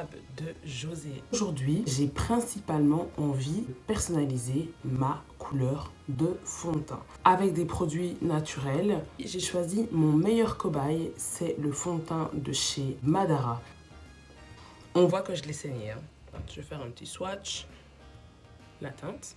Fab de José. Aujourd'hui, j'ai principalement envie de personnaliser ma couleur de fond de teint avec des produits naturels. J'ai choisi mon meilleur cobaye, c'est le fond de teint de chez Madara. On voit que je l'ai saigné. Je vais faire un petit swatch. La teinte.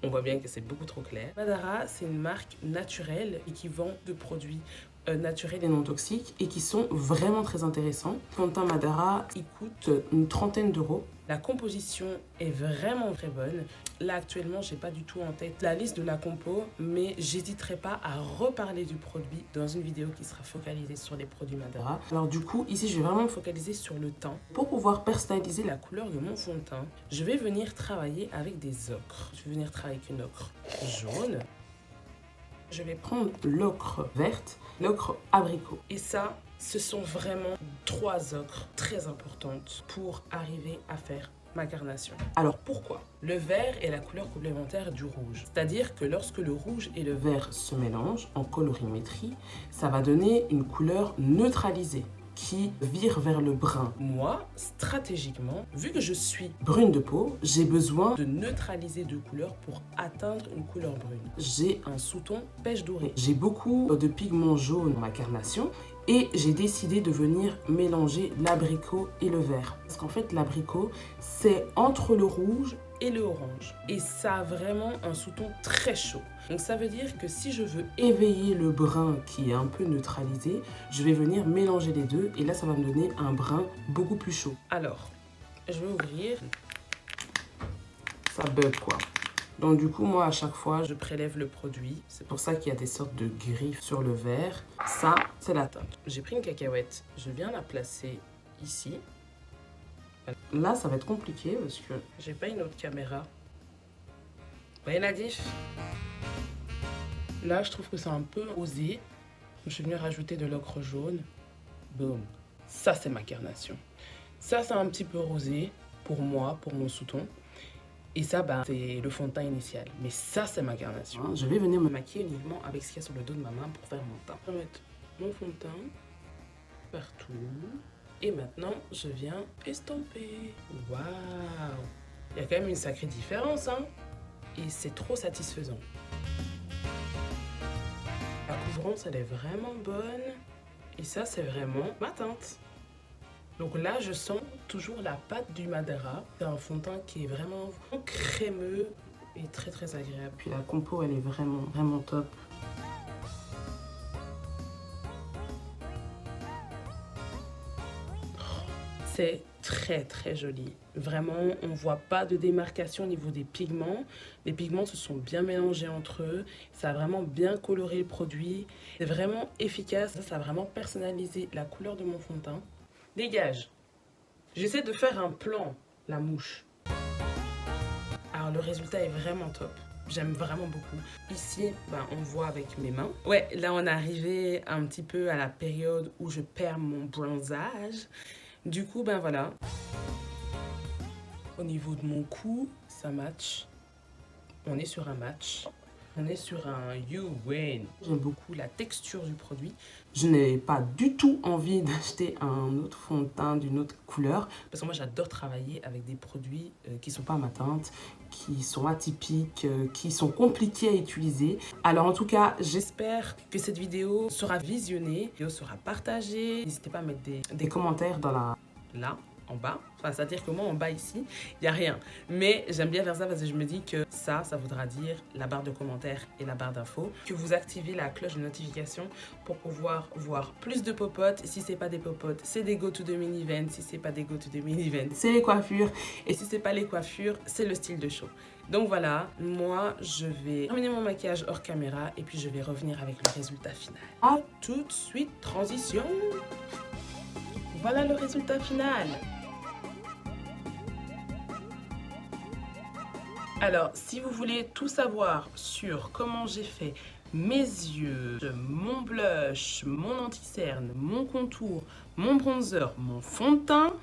On voit bien que c'est beaucoup trop clair. Madara, c'est une marque naturelle et qui vend de produits naturels et non toxiques et qui sont vraiment très intéressants. Le fond de teint Madara, il coûte une trentaine d'euros. La composition est vraiment très bonne. Là, actuellement, j'ai pas du tout en tête la liste de la compo, mais j'hésiterai pas à reparler du produit dans une vidéo qui sera focalisée sur les produits Madara. Alors du coup, ici, je vais vraiment me focaliser sur le teint. Pour pouvoir personnaliser la couleur de mon fond de teint, je vais venir travailler avec des ocres. Je vais venir travailler avec une ocre jaune. Je vais prendre l'ocre verte, l'ocre abricot. Et ça, ce sont vraiment 3 ocres très importantes pour arriver à faire ma carnation. Alors pourquoi? Le vert est la couleur complémentaire du rouge. C'est-à-dire que lorsque le rouge et le vert se mélangent en colorimétrie, ça va donner une couleur neutralisée qui vire vers le brun. Moi, stratégiquement, vu que je suis brune de peau, j'ai besoin de neutraliser 2 couleurs pour atteindre une couleur brune. J'ai un sous-ton pêche dorée. J'ai beaucoup de pigments jaunes dans ma carnation et j'ai décidé de venir mélanger l'abricot et le vert. Parce qu'en fait, l'abricot, c'est entre le rouge et le orange. Et ça a vraiment un sous-ton très chaud. Donc ça veut dire que si je veux éveiller le brun qui est un peu neutralisé, je vais venir mélanger les deux et là ça va me donner un brun beaucoup plus chaud. Alors, je vais ouvrir. Ça bug quoi. Donc du coup, moi à chaque fois, je prélève le produit. C'est pour ça qu'il y a des sortes de griffes sur le verre. Ça, c'est la teinte. J'ai pris une cacahuète, je viens la placer ici. Là, ça va être compliqué parce que j'ai pas une autre caméra. Vous voyez la diff? Là, je trouve que c'est un peu osé. Je suis venue rajouter de l'ocre jaune. Boum. Ça, c'est ma carnation. Ça, c'est un petit peu rosé pour moi, pour mon sous-ton. Et ça, c'est le fond de teint initial. Mais ça, c'est ma carnation. Je vais venir me maquiller uniquement avec ce qu'il y a sur le dos de ma main pour faire mon teint. Je vais mettre mon fond de teint partout. Et maintenant, je viens estomper. Waouh! Il y a quand même une sacrée différence, hein? Et c'est trop satisfaisant. La couvrance, elle est vraiment bonne. Et ça, c'est vraiment ma teinte. Donc là, je sens toujours la pâte du Madara. C'est un fond de teint qui est vraiment crémeux et très très agréable. Puis la compo, elle est vraiment vraiment top. C'est très très joli. Vraiment, on ne voit pas de démarcation au niveau des pigments. Les pigments se sont bien mélangés entre eux. Ça a vraiment bien coloré le produit. C'est vraiment efficace. Ça a vraiment personnalisé la couleur de mon fond de teint. Dégage. J'essaie de faire un plan, la mouche. Alors le résultat est vraiment top. J'aime vraiment beaucoup. Ici, on voit avec mes mains. Ouais, là on est arrivé un petit peu à la période où je perds mon bronzage. Du coup, voilà. Au niveau de mon cou, ça match. On est sur un match. On est sur un you win. J'aime beaucoup la texture du produit. Je n'ai pas du tout envie d'acheter un autre fond de teint d'une autre couleur. Parce que moi, j'adore travailler avec des produits qui ne sont pas ma teinte, qui sont atypiques, qui sont compliqués à utiliser. Alors en tout cas, j'espère que cette vidéo sera visionnée, la vidéo sera partagée. N'hésitez pas à mettre des commentaires dans là, en bas. Enfin, c'est-à-dire que moi, en bas ici, il n'y a rien. Mais j'aime bien faire ça parce que je me dis que ça voudra dire la barre de commentaires et la barre d'infos. Que vous activez la cloche de notification pour pouvoir voir plus de popotes. Si ce n'est pas des popotes, c'est des go-to de mini-event. Si ce n'est pas des go-to de mini-event, c'est les coiffures. Et si ce n'est pas les coiffures, c'est le style de show. Donc voilà, moi, je vais terminer mon maquillage hors caméra et puis je vais revenir avec le résultat final. À tout de suite, transition. Voilà le résultat final. Alors, si vous voulez tout savoir sur comment j'ai fait mes yeux, mon blush, mon anti-cerne, mon contour, mon bronzer, mon fond de teint,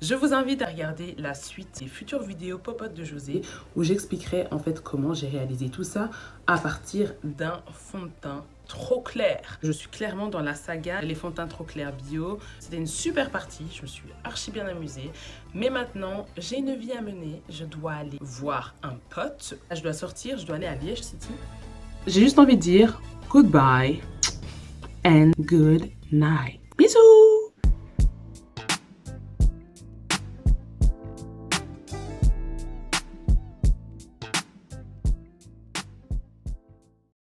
Je vous invite à regarder la suite des futures vidéos Popote de José où j'expliquerai en fait comment j'ai réalisé tout ça à partir d'un fond de teint trop clair. Je suis clairement dans la saga Les fonds de teint trop clairs bio. C'était une super partie, je me suis archi bien amusée. Mais maintenant, j'ai une vie à mener. Je dois aller voir un pote. Je dois sortir, je dois aller à Liège City. J'ai juste envie de dire goodbye and good night. Bisous!